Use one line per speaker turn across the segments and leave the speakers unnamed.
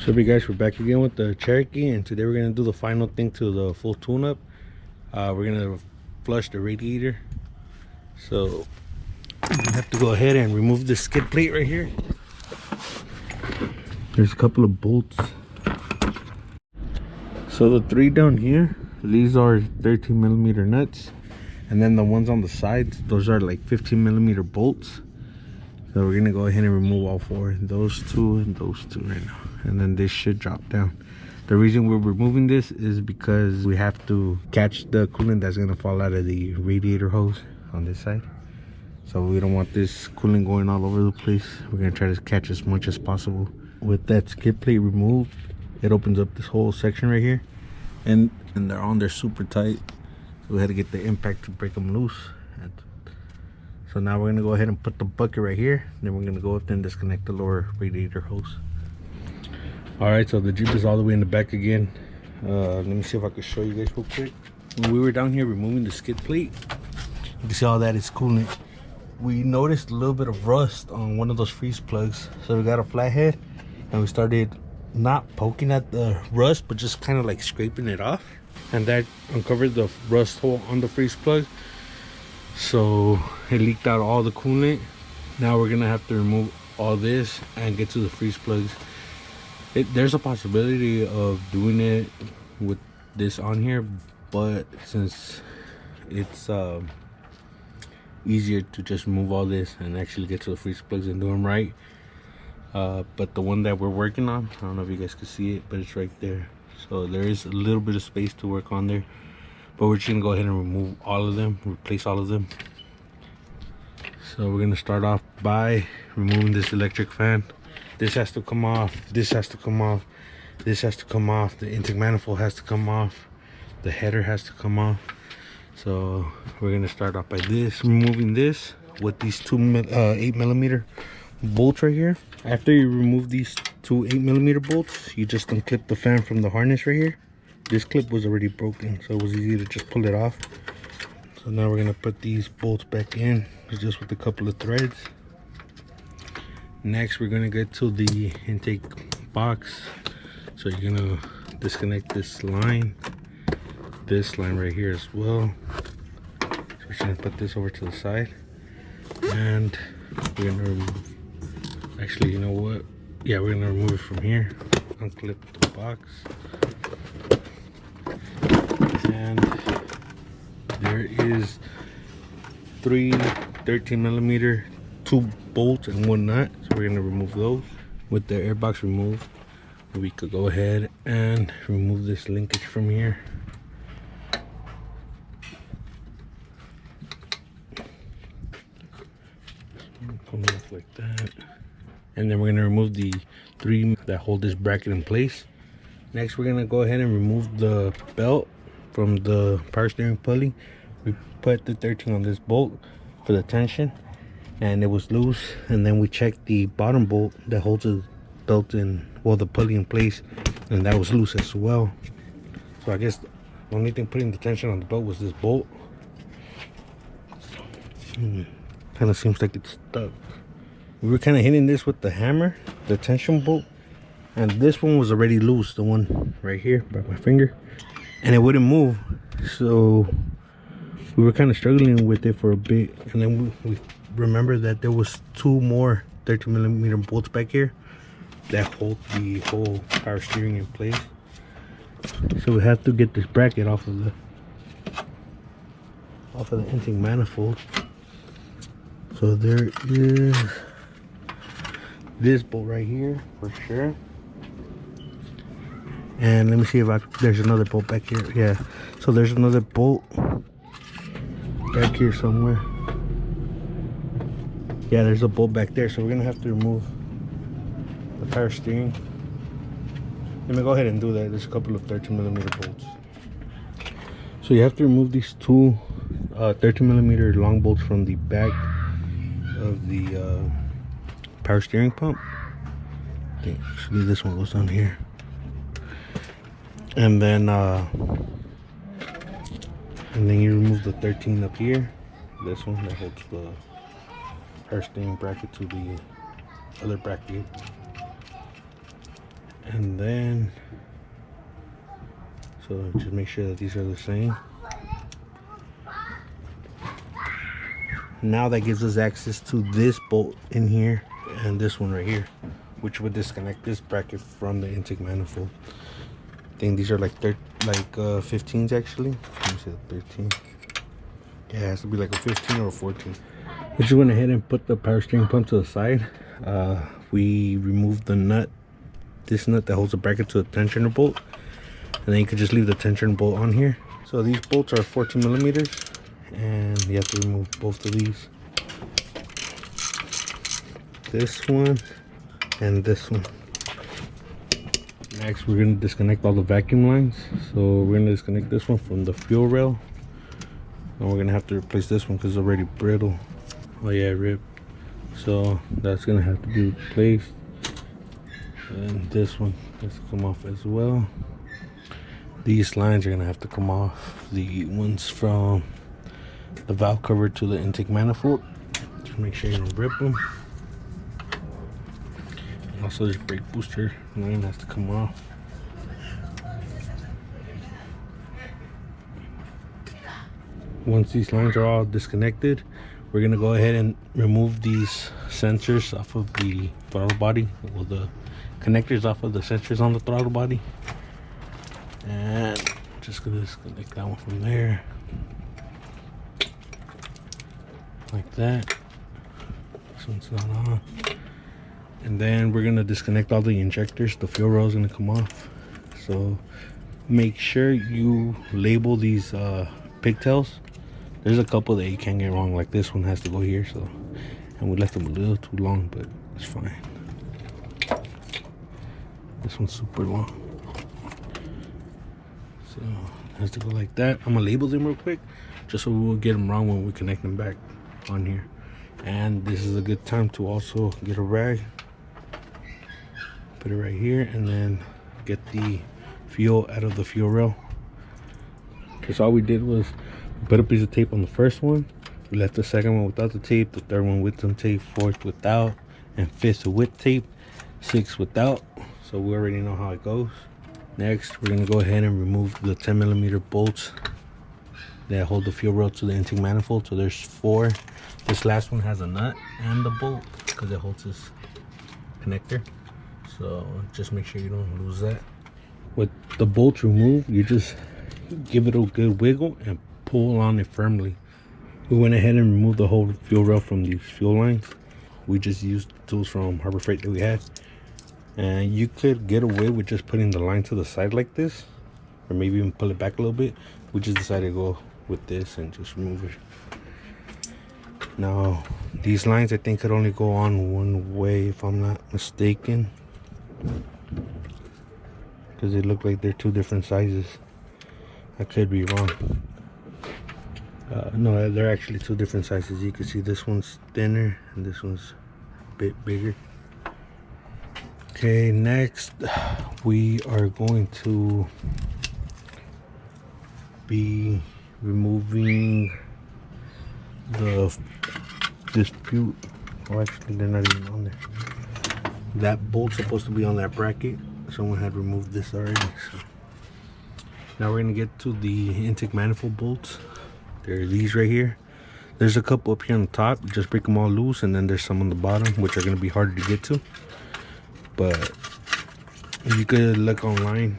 So guys, we're back again with the Cherokee, and today we're gonna do the final thing to the full tune-up. We're gonna flush the radiator. So you have to go ahead and remove this skid plate right here. There's a couple of bolts. So the three down here, these are 13mm nuts, and then the ones on the sides, those are like 15mm bolts. So we're gonna go ahead and remove all four, those two and those two right now, and then this should drop down. The reason we're removing this is because we have to catch the coolant that's gonna fall out of the radiator hose on this side. So we don't want this coolant going all over the place. We're gonna try to catch as much as possible. With that skid plate removed, it opens up this whole section right here, and they're on there super tight. So we had to get the impact to break them loose. So now we're gonna go ahead and put the bucket right here. Then we're gonna go up there and disconnect the lower radiator hose. All right, so the Jeep is all the way in the back again. Let me see if I can show you guys real quick. When we were down here removing the skid plate, you can see all that is coolant. We noticed a little bit of rust on one of those freeze plugs. So we got a flathead and we started not poking at the rust, but just kind of like scraping it off. And that uncovered the rust hole on the freeze plug. So it leaked out all the coolant. Now we're gonna have to remove all this and get to the freeze plugs. There's a possibility of doing it with this on here, but since it's easier to just remove all this and actually get to the freeze plugs and do them right. But the one that we're working on, I don't know if you guys can see it, but it's right there. So there is a little bit of space to work on there. But we're just gonna go ahead and remove all of them, replace all of them. So we're gonna start off by removing this electric fan. This has to come off, this has to come off, this has to come off, the intake manifold has to come off, the header has to come off. So we're gonna start off by this, removing this with these two 8mm bolts right here. After you remove these two 8mm bolts, you just unclip the fan from the harness right here. This clip was already broken, so it was easy to just pull it off. So now we're gonna put these bolts back in, just with a couple of threads. Next, we're gonna get to the intake box. So you're gonna disconnect this line right here as well. So we're just gonna put this over to the side, and we're gonna remove. Actually, you know what? Yeah, we're gonna remove it from here. Unclip the box. And there is three 13mm, two bolts and one nut. So we're gonna remove those. With the airbox removed, we could go ahead and remove this linkage from here. Come off like that. And then we're gonna remove the three that hold this bracket in place. Next, we're gonna go ahead and remove the belt from the power steering pulley. We put the 13 on this bolt for the tension, and it was loose. And then we checked the bottom bolt that holds the belt in, well, the pulley in place, and that was loose as well. So I guess the only thing putting the tension on the belt was this bolt. Kind of seems like it's stuck. We were kind of hitting this with the hammer, the tension bolt, and this one was already loose, the one right here by my finger, and it wouldn't move. So we were kind of struggling with it for a bit, and then we remembered that there was two more 13mm bolts back here that hold the whole power steering in place. So we have to get this bracket off of the intake manifold. So there is this bolt right here for sure. And let me see if there's another bolt back here. Yeah, so there's another bolt back here somewhere. Yeah, there's a bolt back there. So we're gonna have to remove the power steering. Let me go ahead and do that. There's a couple of 13mm bolts. So you have to remove these two 13mm long bolts from the back of the power steering pump. I think actually this one goes down here. And then you remove the 13 up here. This one that holds the power steering bracket to the other bracket. And then, so just make sure that these are the same. Now that gives us access to this bolt in here and this one right here, which would disconnect this bracket from the intake manifold. I think these are like 15s actually. Let me see, 13. Yeah, it has to be like a 15 or a 14. We just went ahead and put the power steering pump to the side. We removed the nut, this nut that holds the bracket to the tensioner bolt, and then you could just leave the tensioner bolt on here. So these bolts are 14 millimeters, and you have to remove both of these. This one and this one. Next, we're going to disconnect all the vacuum lines. So we're going to disconnect this one from the fuel rail, and we're going to have to replace this one because it's already brittle. Oh yeah, rip. So that's going to have to be replaced, and this one has to come off as well. These lines are going to have to come off, the ones from the valve cover to the intake manifold. Just make sure you don't rip them. Also, this brake booster line has to come off. Once these lines are all disconnected, we're going to go ahead and remove these sensors off of the throttle body, well, the connectors off of the sensors on the throttle body. And just going to disconnect that one from there, like that. This one's not on. And then we're going to disconnect all the injectors. The fuel rail is going to come off. So make sure you label these pigtails. There's a couple that you can't get wrong, like this one has to go here. So, and we left them a little too long, but it's fine. This one's super long, so it has to go like that. I'm gonna label them real quick just so we won't get them wrong when we connect them back on here. And this is a good time to also get a rag, put it right here, and then get the fuel out of the fuel rail. Because all we did was put a piece of tape on the first one, we left the second one without the tape, the third one with some tape, fourth without, and fifth with tape, sixth without. So we already know how it goes. Next, we're gonna go ahead and remove the 10 millimeter bolts that hold the fuel rail to the intake manifold. So there's 4. This last one has a nut and the bolt because it holds this connector. So just make sure you don't lose that. With the bolts removed, you just give it a good wiggle and pull on it firmly. We went ahead and removed the whole fuel rail from these fuel lines. We just used tools from Harbor Freight that we had. And you could get away with just putting the line to the side like this, or maybe even pull it back a little bit. We just decided to go with this and just remove it. Now, these lines I think could only go on one way if I'm not mistaken, because they look like they're 2 different sizes. I could be wrong. No, they're actually 2 different sizes. You can see this one's thinner and this one's a bit bigger. Okay, next we are going to be removing this fuel. Oh, actually they're not even on there. That bolt's supposed to be on that bracket. Someone had removed this already. So now we're gonna get to the intake manifold bolts. There are these right here. There's a couple up here on the top. You just break them all loose, and then there's some on the bottom which are gonna be harder to get to. But you could look online,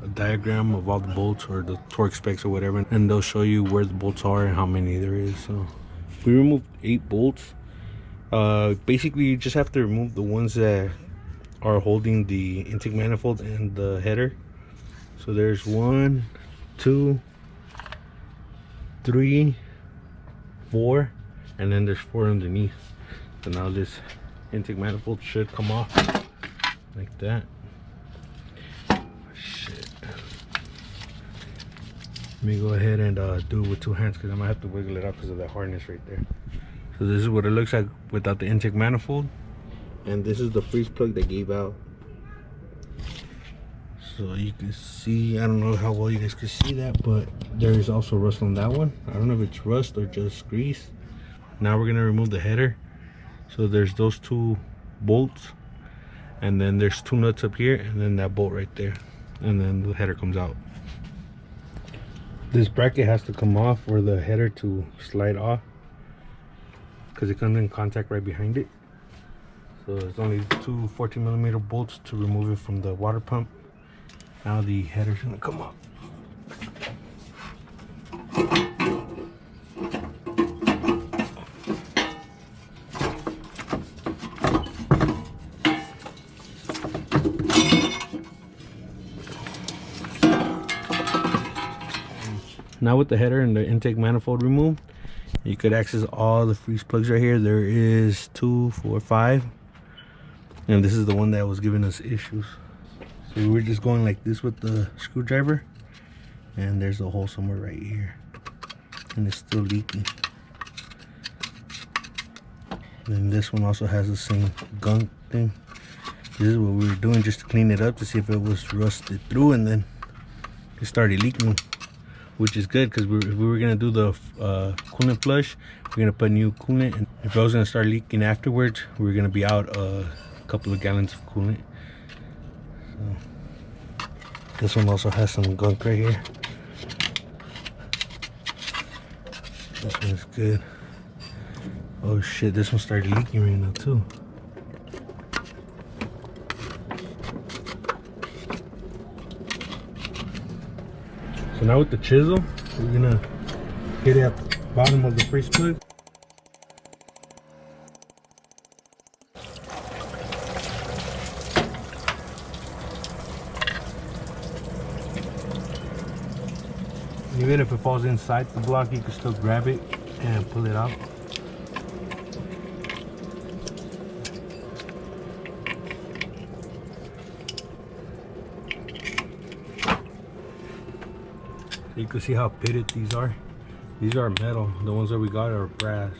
a diagram of all the bolts or the torque specs or whatever, and they'll show you where the bolts are and how many there is. So we removed 8 bolts. Basically you just have to remove the ones that are holding the intake manifold and the header. So there's 1, 2, 3, 4, and then there's 4 underneath. So now this intake manifold should come off like that. Shit. Let me go ahead and do it with 2 hands because I might have to wiggle it out because of that harness right there. So this is what it looks like without the intake manifold, and this is the freeze plug that gave out. So you can see, I don't know how well you guys can see that, but there is also rust on that one. I don't know if it's rust or just grease. Now we're gonna remove the header. So there's those 2 bolts, and then there's 2 nuts up here, and then that bolt right there, and then the header comes out. This bracket has to come off for the header to slide off, because it comes in contact right behind it. So it's only 2 14mm bolts to remove it from the water pump. Now the header's gonna come up. Now with the header and the intake manifold removed, you could access all the freeze plugs right here. There is 2, 4, 5, and this is the one that was giving us issues. So we were just going like this with the screwdriver, and there's a hole somewhere right here, and it's still leaking. And then this one also has the same gunk thing. This is what we were doing just to clean it up to see if it was rusted through, and then it started leaking, which is good because if we were gonna do the coolant flush, we're gonna put new coolant, and if it was gonna start leaking afterwards, we're gonna be out a couple of gallons of coolant. So this one also has some gunk right here. This one's good. Oh shit, this one started leaking right now too. So now with the chisel, we're gonna hit it at the bottom of the freeze plug. Even if it falls inside the block, you can still grab it and pull it out. You can see how pitted these are. These are metal. The ones that we got are brass.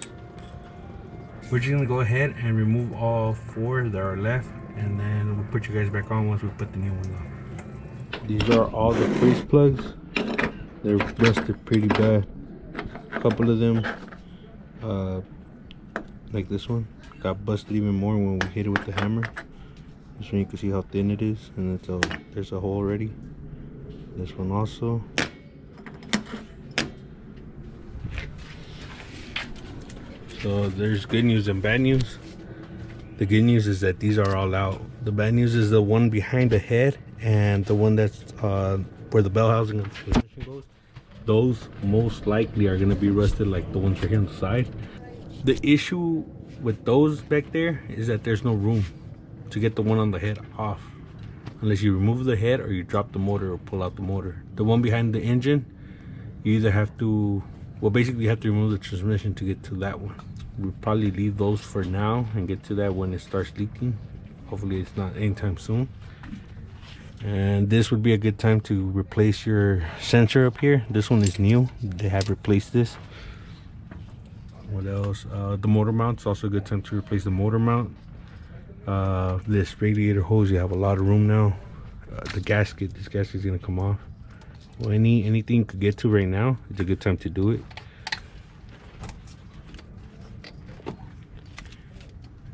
We're just gonna go ahead and remove all 4 that are left, and then we'll put you guys back on once we put the new ones on. These are all the freeze plugs. They're rusted pretty bad. A couple of them, like this one, got busted even more when we hit it with the hammer. This one you can see how thin it is, and there's a hole already. This one also. So there's good news and bad news. The good news is that these are all out. The bad news is the one behind the head and the one that's where the bell housing and transmission goes. Those most likely are going to be rusted like the ones right here on the side. The issue with those back there is that there's no room to get the one on the head off unless you remove the head or you drop the motor or pull out the motor. The one behind the engine, you either have to, well, basically you have to remove the transmission to get to that one. We'll probably leave those for now and get to that when it starts leaking. Hopefully it's not anytime soon. And this would be a good time to replace your sensor up here. This one is new. They have replaced this. What else? The motor mount. It's also a good time to replace the motor mount. This radiator hose, you have a lot of room now. The gasket, this gasket is gonna come off. Well, anything you could get to right now, it's a good time to do it.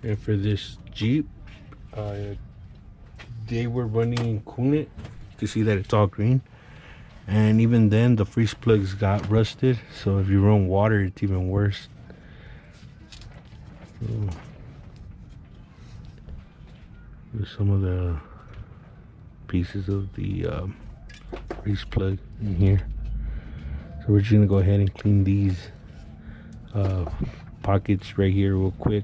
And for this Jeep, they were running coolant to see that it's all green, and even then the freeze plugs got rusted, so if you run water it's even worse. There's some of the pieces of the freeze plug in here, so we're just gonna go ahead and clean these pockets right here real quick,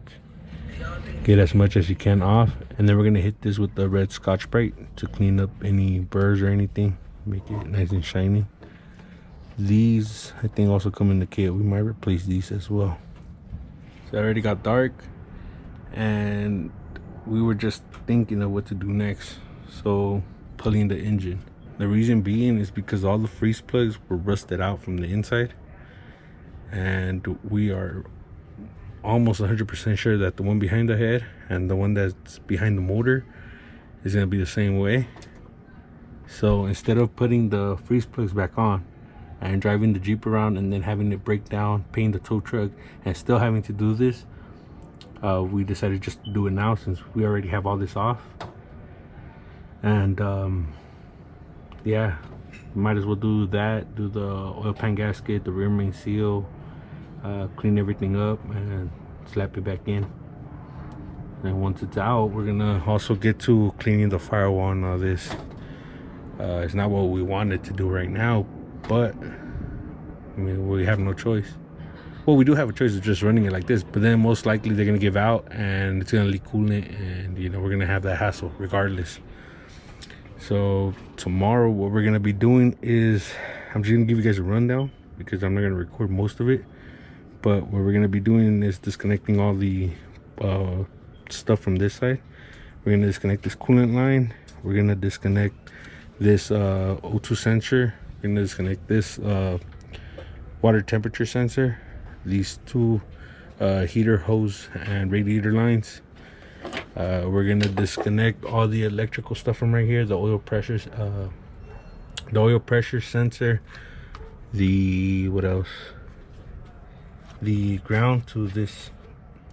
get as much as you can off, and then we're gonna hit this with the red Scotch-Brite to clean up any burrs or anything, make it nice and shiny. These I think also come in the kit. We might replace these as well. So it already got dark and we were just thinking of what to do next, so pulling the engine. The reason being is because all the freeze plugs were rusted out from the inside, and we are almost 100% sure that the one behind the head and the one that's behind the motor is going to be the same way. So instead of putting the freeze plugs back on and driving the Jeep around and then having it break down, paying the tow truck, and still having to do this, we decided just to do it now since we already have all this off. And yeah, might as well do that, do the oil pan gasket, the rear main seal, clean everything up and slap it back in. And once it's out, we're gonna also get to cleaning the firewall and all this. It's not what we wanted to do right now, but I mean, we have no choice. Well, we do have a choice of just running it like this, but then most likely they're gonna give out and it's gonna leak coolant, and you know, we're gonna have that hassle regardless. So tomorrow what we're gonna be doing is, I'm just gonna give you guys a rundown because I'm not gonna record most of it, but what we're gonna be doing is disconnecting all the stuff from this side. We're gonna disconnect this coolant line, we're gonna disconnect this O2 sensor, we're gonna disconnect this water temperature sensor, these two heater hose and radiator lines. We're gonna disconnect all the electrical stuff from right here, the oil pressure sensor, the what else, the ground to this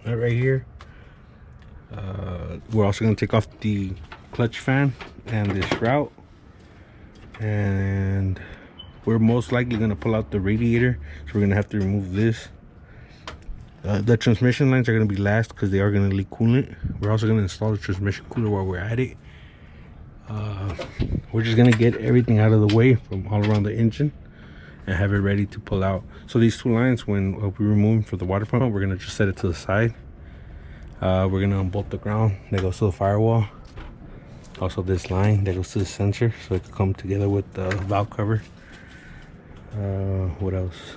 right here. We're also gonna take off the clutch fan and this route, and we're most likely gonna pull out the radiator, so we're gonna have to remove this. The transmission lines are going to be last because they are going to leak coolant. We're also going to install the transmission cooler while we're at it. We're just going to get everything out of the way from all around the engine and have it ready to pull out. So these two lines, when we remove them for the water pump, we're going to just set it to the side. We're going to unbolt the ground that goes to the firewall. Also this line that goes to the sensor, so it can come together with the valve cover. What else?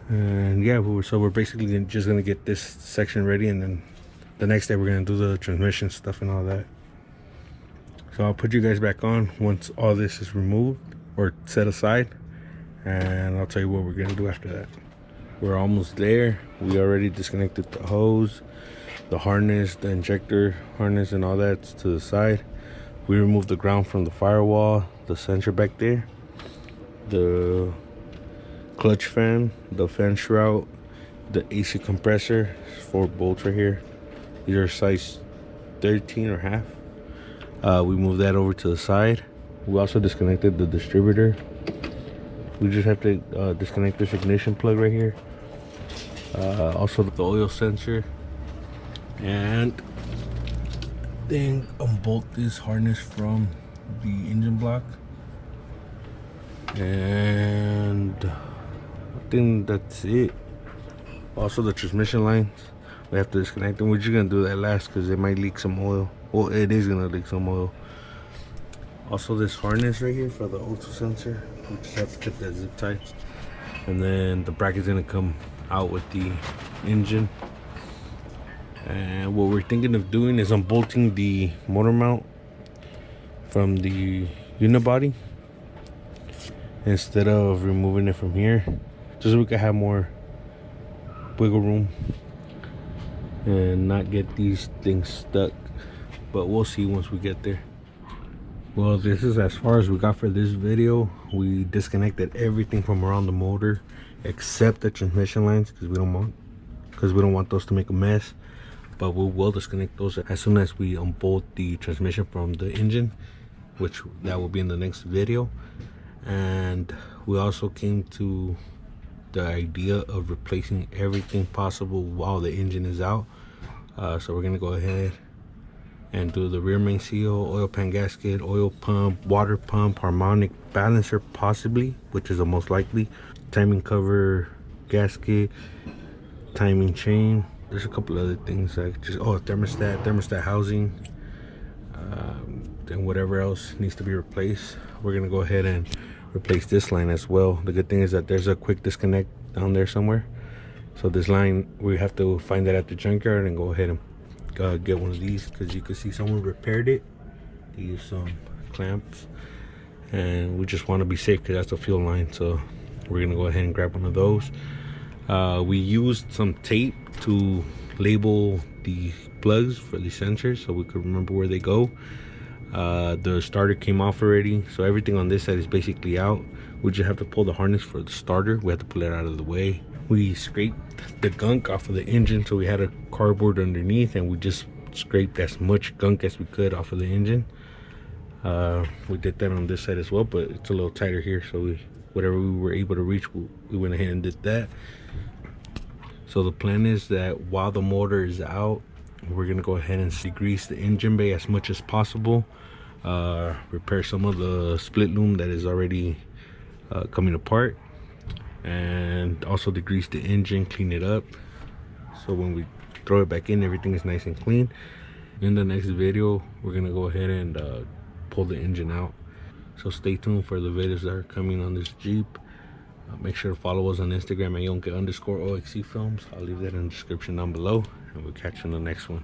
And yeah, so we're basically just gonna get this section ready, and then the next day we're gonna do the transmission stuff and all that. So I'll put you guys back on once all this is removed or set aside, and I'll tell you what we're gonna do after that. We're almost there. We already disconnected the hose, the harness, the injector harness and all that to the side. We removed the ground from the firewall, the sensor back there, the clutch fan, the fan shroud, the AC compressor, 4 bolts right here. These are size 13 or half. We moved that over to the side. We also disconnected the distributor. We just have to disconnect this ignition plug right here. Also the oil sensor, and then unbolt this harness from the engine block. And I think that's it. Also the transmission lines, we have to disconnect them. We're just gonna do that last because it might leak some oil. Well, it is gonna leak some oil. Also this harness right here for the O2 sensor, we just have to get that zip tie, and then the bracket's gonna come out with the engine. And what we're thinking of doing is unbolting the motor mount from the unibody instead of removing it from here, just so we can have more wiggle room and not get these things stuck. But we'll see once we get there. Well, this is as far as we got for this video. We disconnected everything from around the motor except the transmission lines because we don't want those to make a mess. But we will disconnect those as soon as we unbolt the transmission from the engine, which that will be in the next video. And we also came to the idea of replacing everything possible while the engine is out. So we're gonna go ahead and do the rear main seal, oil pan gasket, oil pump, water pump, harmonic balancer possibly, which is the most likely, timing cover gasket, timing chain. There's a couple other things like just thermostat housing, and whatever else needs to be replaced. We're gonna go ahead and replace this line as well. The good thing is that there's a quick disconnect down there somewhere, so this line we have to find that at the junkyard and go ahead and get one of these, because you can see someone repaired it. They used some clamps, and we just want to be safe because that's a fuel line, so we're gonna go ahead and grab one of those. We used some tape to label the plugs for the sensors so we could remember where they go. The starter came off already, so everything on this side is basically out. We just have to pull the harness for the starter. We have to pull it out of the way. We scraped the gunk off of the engine, so we had a cardboard underneath, and we just scraped as much gunk as we could off of the engine. We did that on this side as well, but it's a little tighter here, so whatever we were able to reach, we went ahead and did that. So the plan is that while the motor is out, we're gonna go ahead and degrease the engine bay as much as possible, repair some of the split loom that is already coming apart, and also degrease the engine, clean it up, so when we throw it back in, everything is nice and clean. In the next video, we're gonna go ahead and pull the engine out, so stay tuned for the videos that are coming on this Jeep. Make sure to follow us on Instagram at _OXC Films. I'll leave that in the description down below, and we'll catch you in the next one.